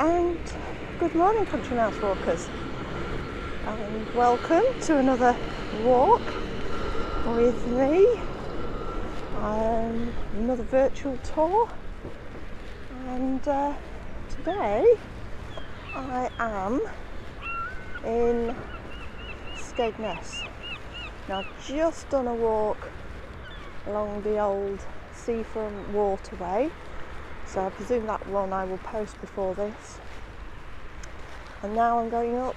And good morning, country mouse walkers, and welcome to another walk with me, another virtual tour. And today I am in Skegness. Now I've just done a walk along the old seafront waterway, so I presume that one I will post before this. And now I'm going up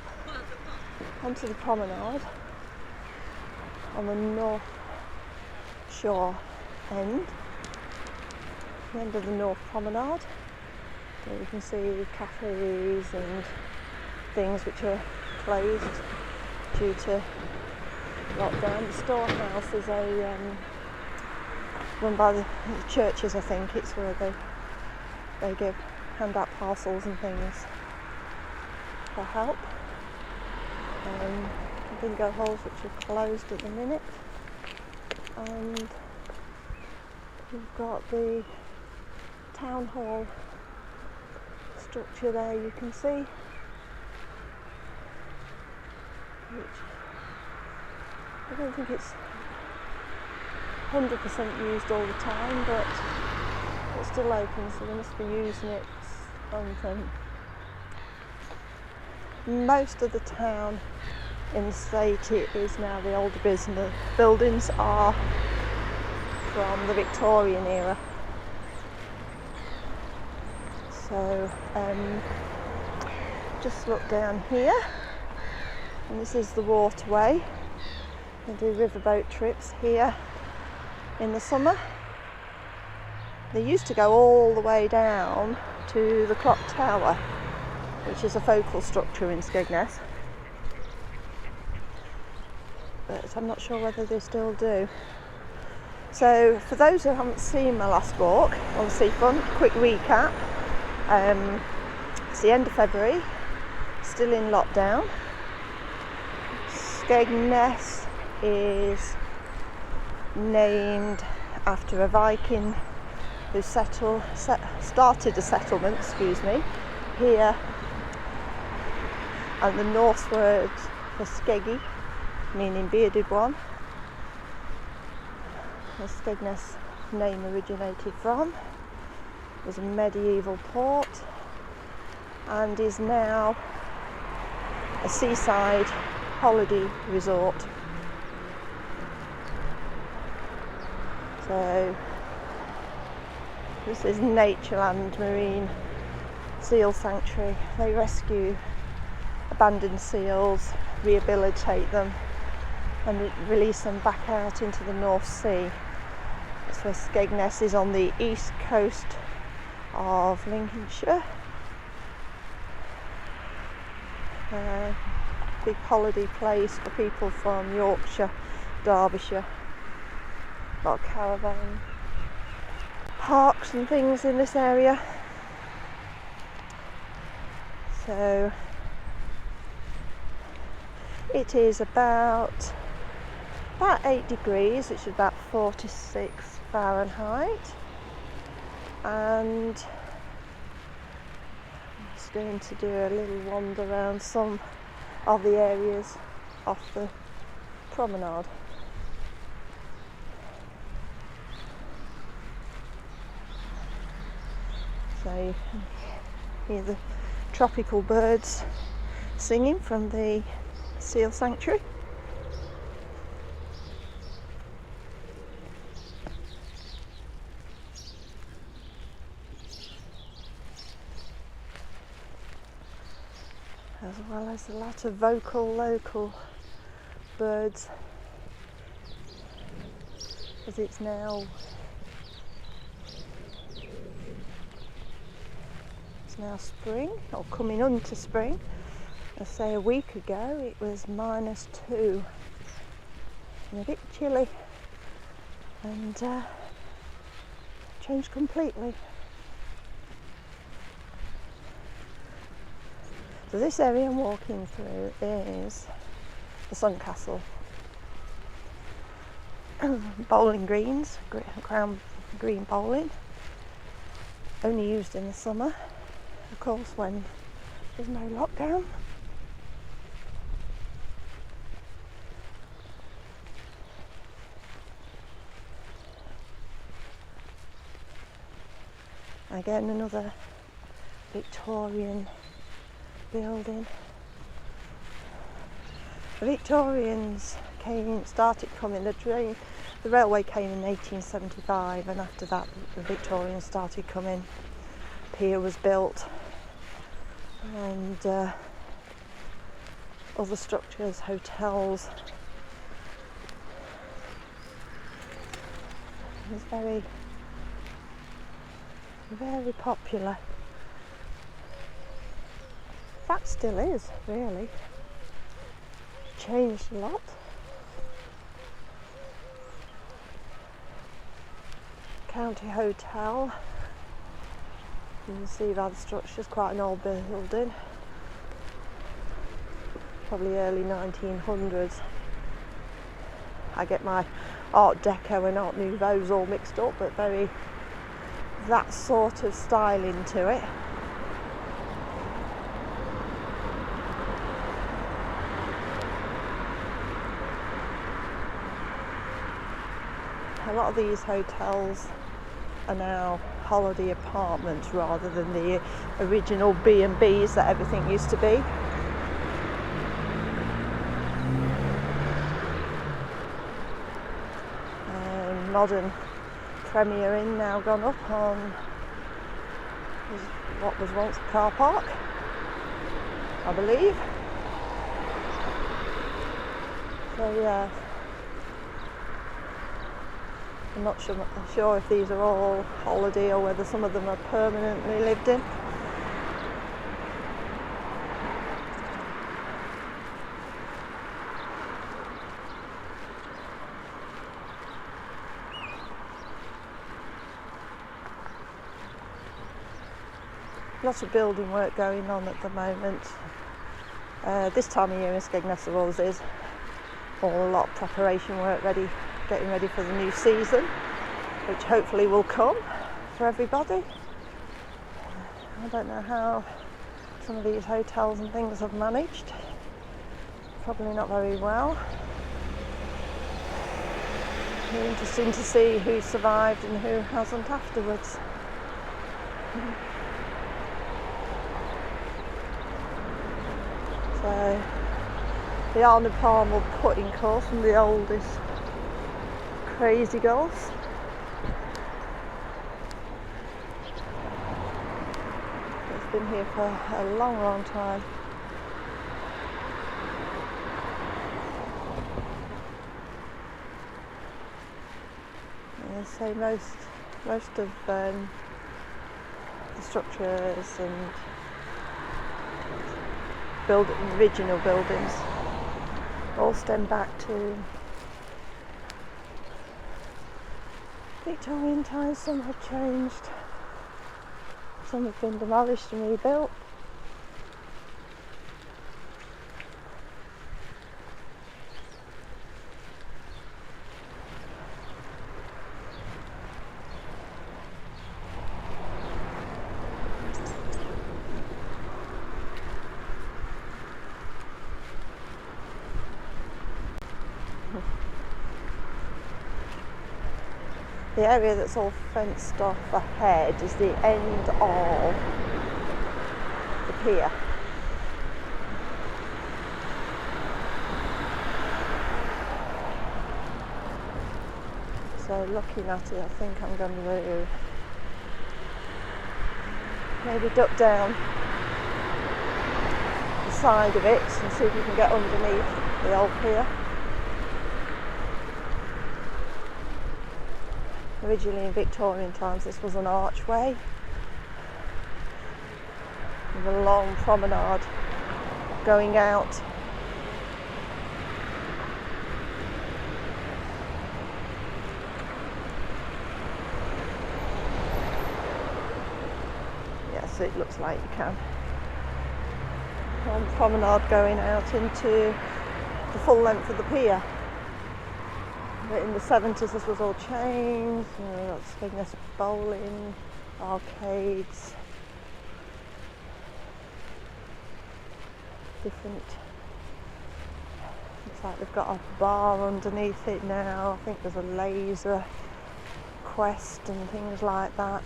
onto the promenade on the north shore end, the end of the north promenade. So you can see cafes and things which are closed due to lockdown. The storehouse is run by the churches, I think. It's where they hand out parcels and things for help. Bingo halls which are closed at the minute, and we've got the town hall structure there, you can see, which I don't think it's 100% used all the time, but it's still open, so they must be using it for something. Most of the town in the state is now the older business buildings are from the Victorian era. So just look down here, and this is the waterway. They do riverboat trips here in the summer. They used to go all the way down to the clock tower, which is a focal structure in Skegness, but I'm not sure whether they still do. So for those who haven't seen my last walk on the seafront, quick recap. It's the end of February, still in lockdown. Skegness is named after a Viking who started a settlement, here, and the Norse word for skeggi, meaning bearded one, the Skegness name originated from. It was a medieval port and is now a seaside holiday resort. So this is Natureland Marine Seal Sanctuary. They rescue abandoned seals, rehabilitate them and release them back out into the North Sea. That's where Skegness is, on the east coast of Lincolnshire. Big holiday place for people from Yorkshire, Derbyshire. A lot of caravan parks and things in this area. So it is about 8 degrees, which is about 46 Fahrenheit, and I'm just going to do a little wander around some of the areas off the promenade. So you can hear the tropical birds singing from the seal sanctuary. As well as a lot of vocal local birds, as it's now spring, or coming on to spring. I say a week ago it was -2 and a bit chilly, and changed completely. So this area I'm walking through is the Sun Castle. Bowling greens, ground green bowling, only used in the summer. of course, when there's no lockdown. Again, another Victorian building. The Victorians started coming, the railway came in 1875, and after that the Victorians started coming. Pier was built, and other structures, hotels. It was very, very popular. That still is, really. Changed a lot. County Hotel. You can see by the structure, it's quite an old building. Probably early 1900s. I get my Art Deco and Art Nouveau's all mixed up, but very that sort of styling to it. A lot of these hotels are now holiday apartments rather than the original B&Bs that everything used to be. Modern Premier Inn now gone up on what was once a car park, I believe. So yeah, I'm not sure if these are all holiday or whether some of them are permanently lived in. Lots of building work going on at the moment. This time of year in Skegness there always is. A lot of preparation work getting ready for the new season, which hopefully will come for everybody. I don't know how some of these hotels and things have managed. Probably not very well. It'll be interesting to see who survived and who hasn't afterwards. So the Arnold Palmer putting course, from the oldest crazy golf. It's been here for a long, long time. So most of the structures and original buildings all stem back to Victorian times. Some have changed, some have been demolished and rebuilt. The area that's all fenced off ahead is the end of the pier. So looking at it, I think I'm going to maybe duck down the side of it and see if we can get underneath the old pier. Originally in Victorian times this was an archway with a long promenade going out. Yes, it looks like you can. Long promenade going out into the full length of the pier. But in the 70s this was all changed. Skegness bowling, arcades. different. Looks like they've got a bar underneath it now. I think there's a laser quest and things like that.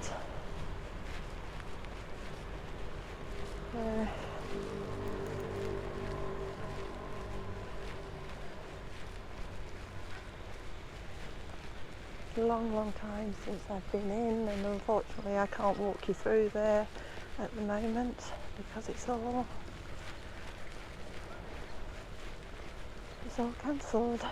It's a long time since I've been in, and unfortunately I can't walk you through there at the moment because it's all cancelled.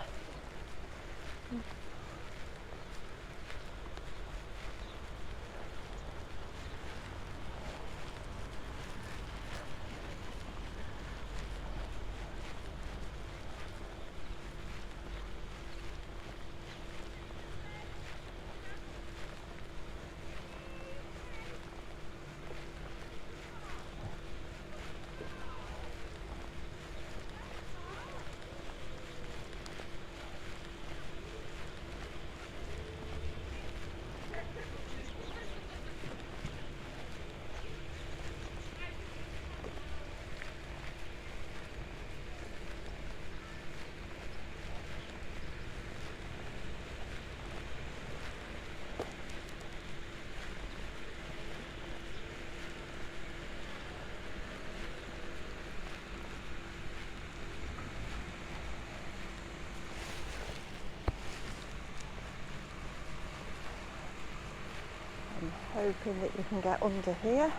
Hoping that you can get under here.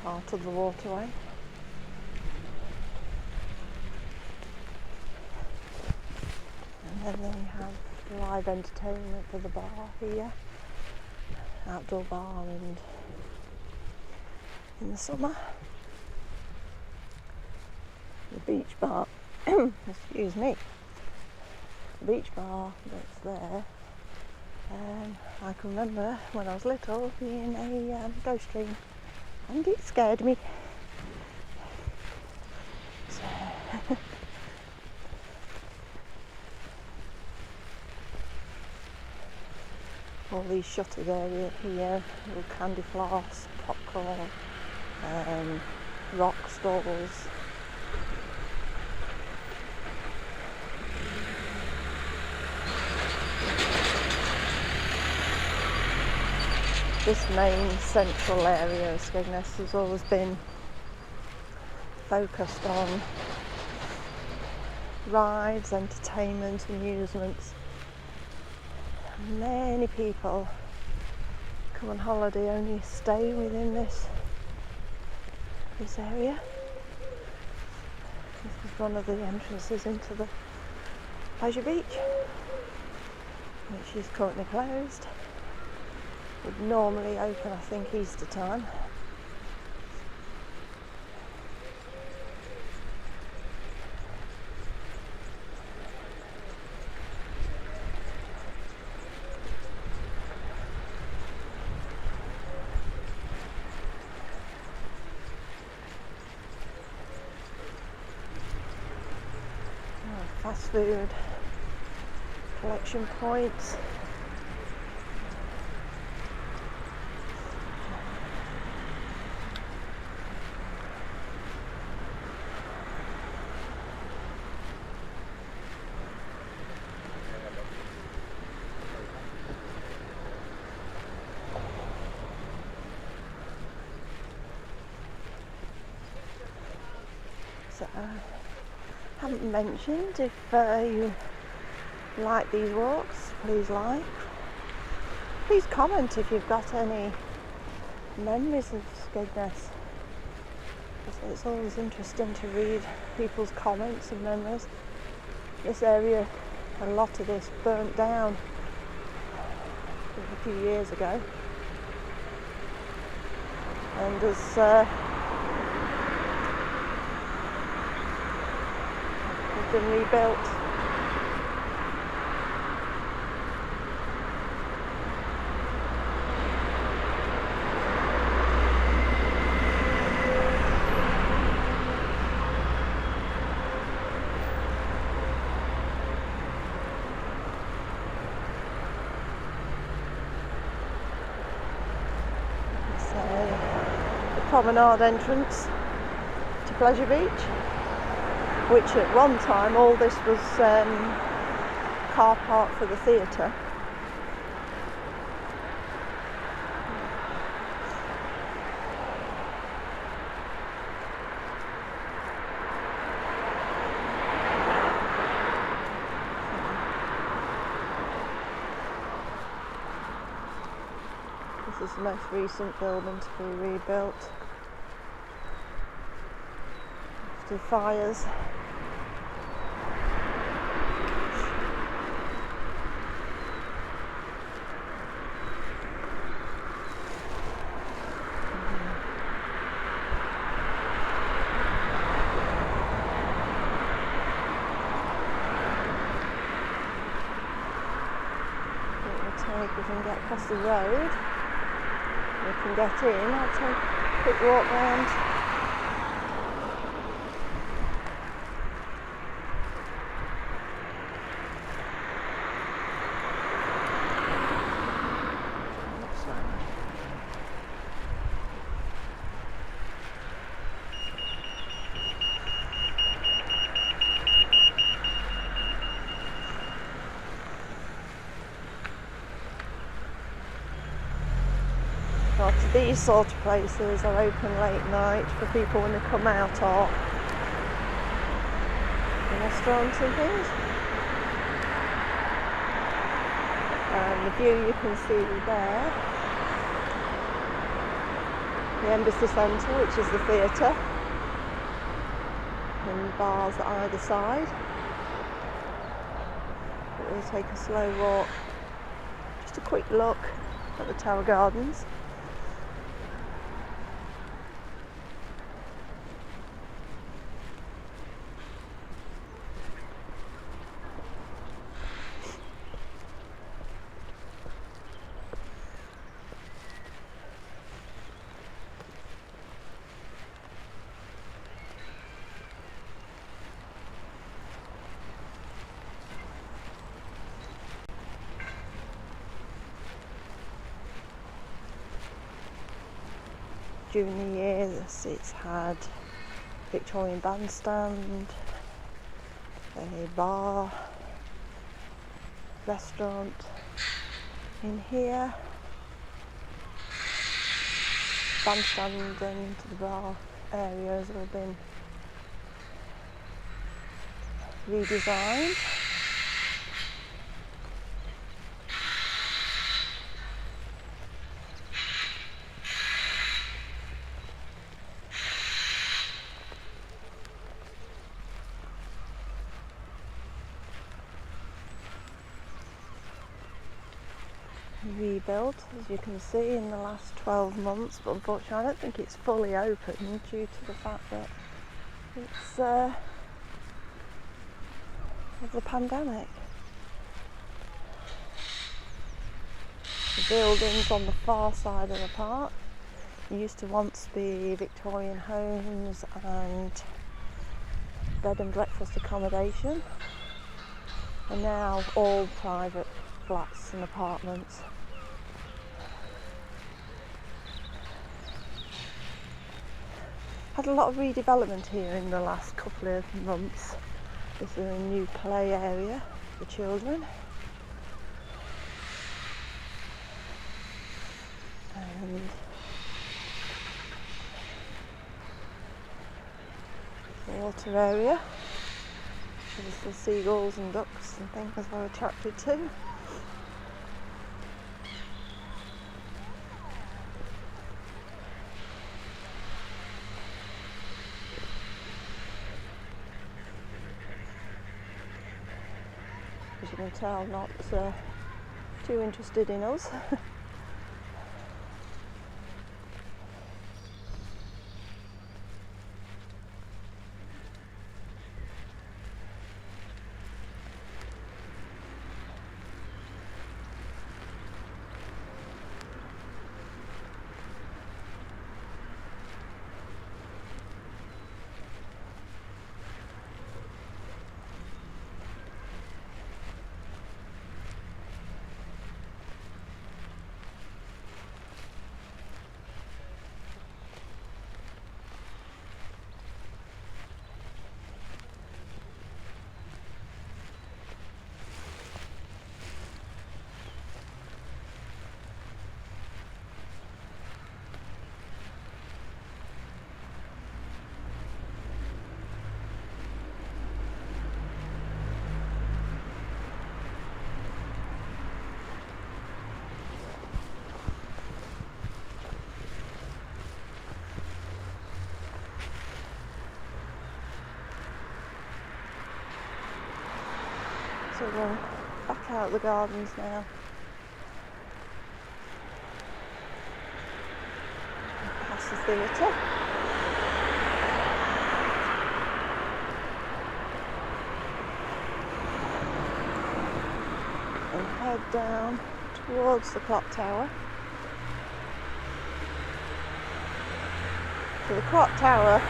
Part of the waterway. And then we have live entertainment for the bar here, outdoor bar, and in the summer the beach bar, excuse me, the beach bar that's there. I can remember when I was little being a ghost dream, and it scared me. So all these shuttered area here, little candy floss, popcorn, rock stalls. This main central area of Skegness has always been focused on rides, entertainment, amusements. Many people come on holiday only stay within this area. This is one of the entrances into the pleasure beach, which is currently closed. Would normally open, I think, Easter time. Fast food collection points. So, haven't mentioned, if you like these walks, please comment if you've got any memories of Skegness. It's always interesting to read people's comments and memories. This area, a lot of this burnt down a few years ago, and has been rebuilt. promenade entrance to Pleasure Beach, which at one time all this was car park for the theatre. This is the most recent building to be rebuilt after fires. We can get across the road, we can get in. I'll take a quick walk round. These sort of places are open late night for people when they come out of the restaurants and things. And the view you can see there, the Embassy Centre, which is the theatre, and bars at either side. But we'll take a slow walk, just a quick look at the Tower Gardens. During the years it's had Victorian bandstand, a bar, restaurant in here, bandstand and the bar area has all been redesigned. Rebuilt, as you can see, in the last 12 months, but unfortunately I don't think it's fully open due to the fact that it's of the pandemic. The buildings on the far side of the park used to once be Victorian homes and bed and breakfast accommodation, and now all private flats and apartments. Had a lot of redevelopment here in the last couple of months. This is a new play area for children. And water area. There's the seagulls and ducks and things we're attracted to. As you can tell, not too interested in us. So we're back out the gardens now. Past the theatre. And head down towards the clock tower. So the clock tower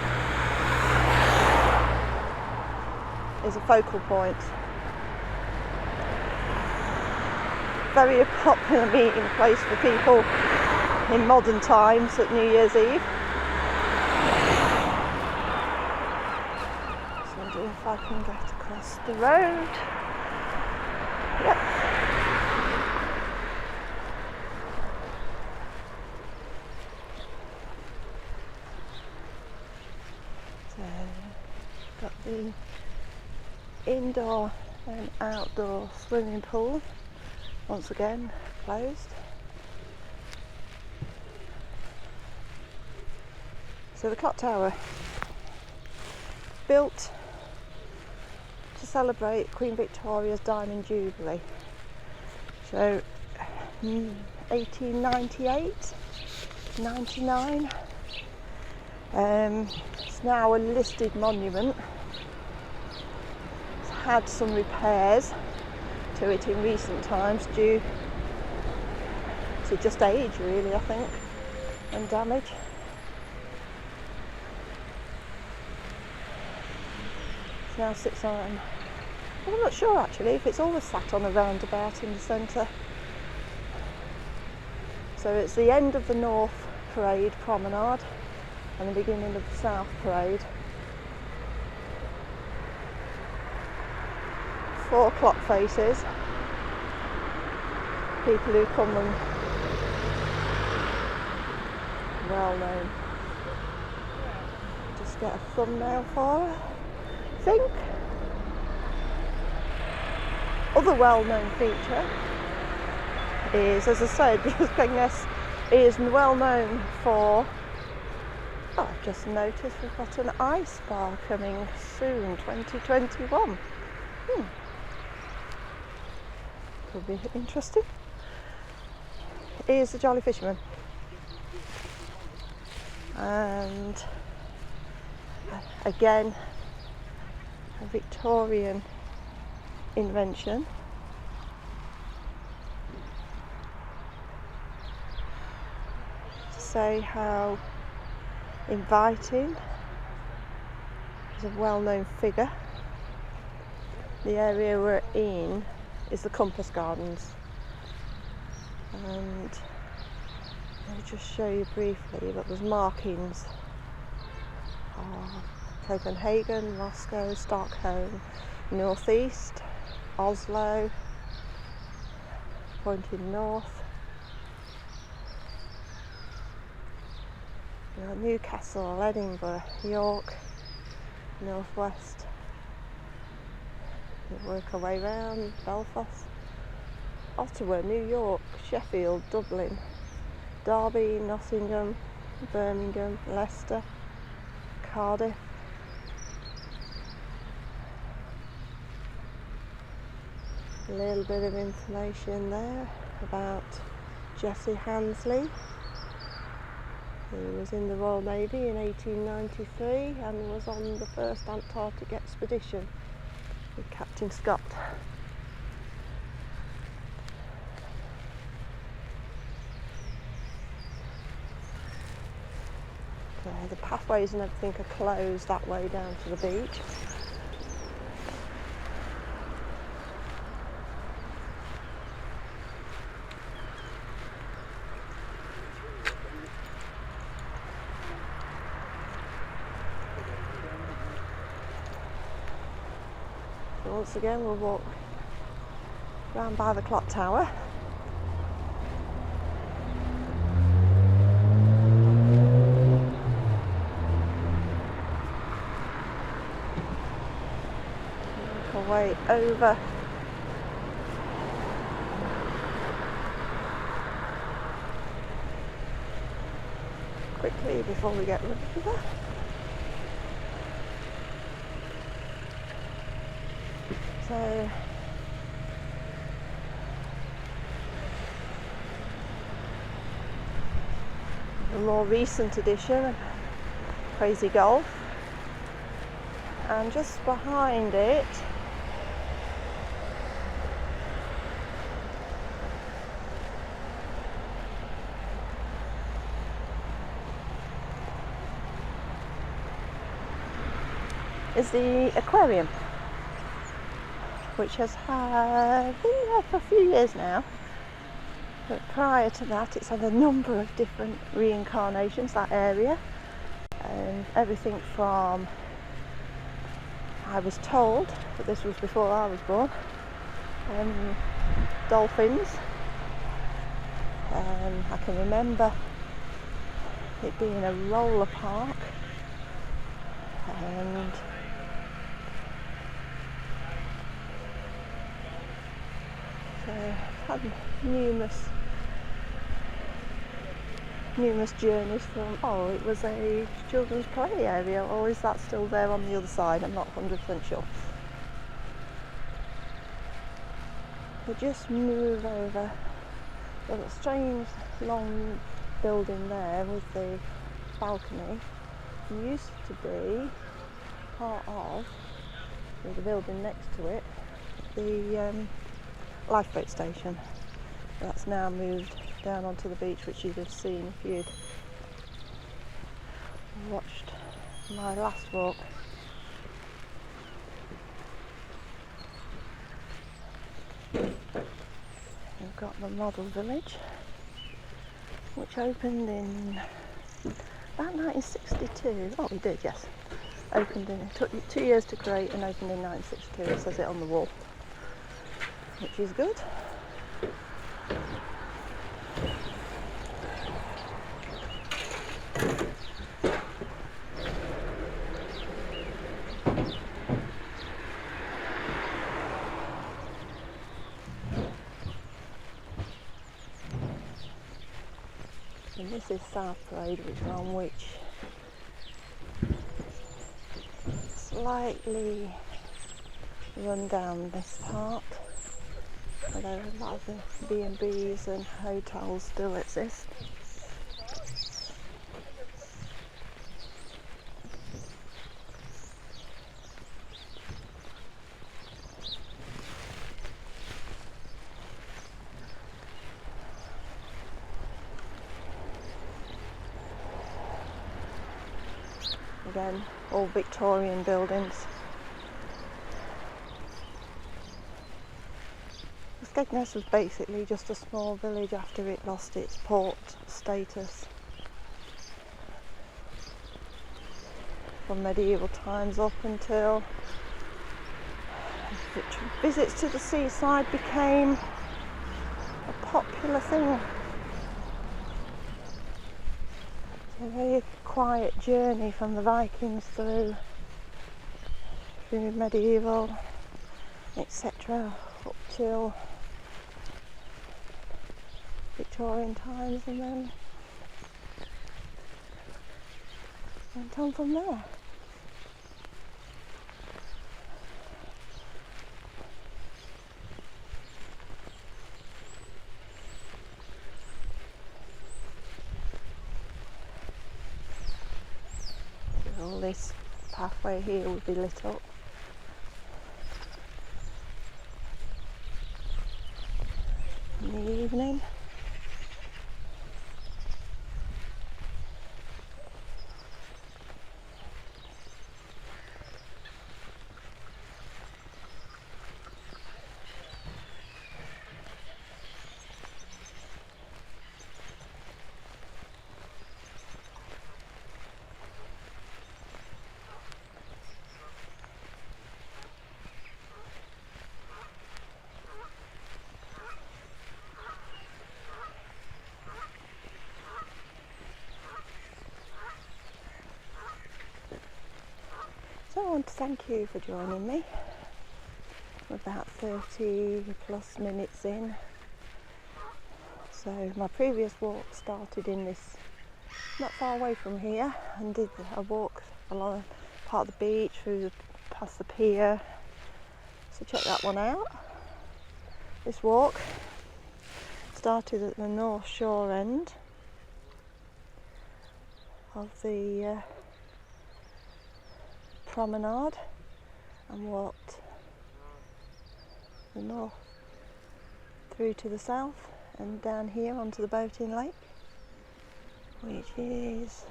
is a focal point. Very popular meeting place for people in modern times at New Year's Eve. So I'll wonder if I can get across the road. Yep. So got the indoor and outdoor swimming pool, once again closed. So the clock tower, built to celebrate Queen Victoria's Diamond Jubilee. So 1898, 99. It's now a listed monument. It's had some repairs to it in recent times due to just age, really, I think, and damage. It now sits on, well, I'm not sure actually if it's always sat on a roundabout in the centre. So it's the end of the North Parade Promenade and the beginning of the South Parade. 4 clock faces. People who come and well known. Just get a thumbnail for her. I think. Other well-known feature is, as I said, Skegness is well known for, oh, I've just noticed we've got an ice bar coming soon, 2021. Could be interesting. Here's the Jolly Fisherman. And again, a Victorian invention. To say how inviting is a well-known figure. The area we're in is the Compass Gardens, and let me just show you briefly that there's markings of Copenhagen, Moscow, Stockholm, northeast, Oslo, pointing north. We've got Newcastle, Edinburgh, York, northwest. We'll work our way round, Belfast, Ottawa, New York, Sheffield, Dublin, Derby, Nottingham, Birmingham, Leicester, Cardiff. A little bit of information there about Jessie Hansley, who was in the Royal Navy in 1893 and was on the first Antarctic expedition with Captain Scott. The pathways and everything are closed that way down to the beach. So once again we'll walk round by the clock tower. Way over quickly before we get rid of her. So more recent addition, Crazy Golf, and just behind it is the aquarium, which has been there for a few years now, but prior to that it's had a number of different reincarnations, that area, and everything from, I was told, but this was before I was born, dolphins. I can remember it being a roller park, and so I've had numerous journeys from, oh, it was a children's play area, or is that still there on the other side? I'm not 100% sure. But just move over. There's a strange long building there with the balcony. It used to be part of, with the building next to it, the lifeboat station. That's now moved down onto the beach, which you'd have seen if you'd watched my last walk. We've got the model village, which opened in about 1962. Oh, we did, yes. Opened in, it took 2 years to create and opened in 1962. It says it on the wall, which is good. And this is South Parade, which slightly run down this part. Although a lot of the B&Bs and hotels still exist. Again, all Victorian buildings. Skegness was basically just a small village after it lost its port status. From medieval times up until visits to the seaside became a popular thing. A very quiet journey from the Vikings through medieval, etc., up till Victorian times, and then went on from there. All this pathway here would be lit up. In the evening. So I want to thank you for joining me. We're about 30 plus minutes in. So my previous walk started in this, not far away from here, and did a walk along part of the beach, past the pier. So check that one out. This walk started at the North Shore end of the promenade and walked the north through to the south and down here onto the boating lake, which is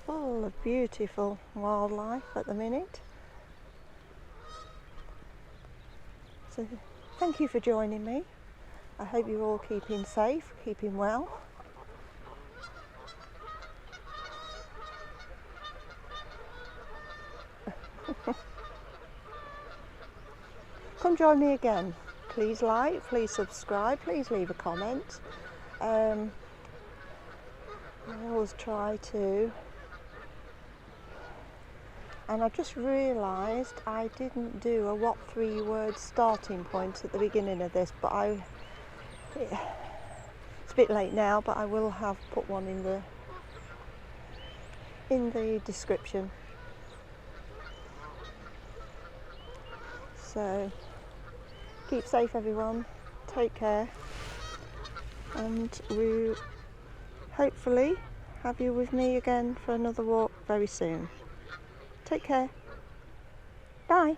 full of beautiful wildlife at the minute. So thank you for joining me. I hope you're all keeping safe, keeping well. Come join me again. Please like, please subscribe, please leave a comment. I always try to. And I just realised I didn't do a what 3-word starting point at the beginning of this, but it's a bit late now, but I will have put one in the description. So keep safe everyone, take care, and we hopefully have you with me again for another walk very soon. Take care. Bye.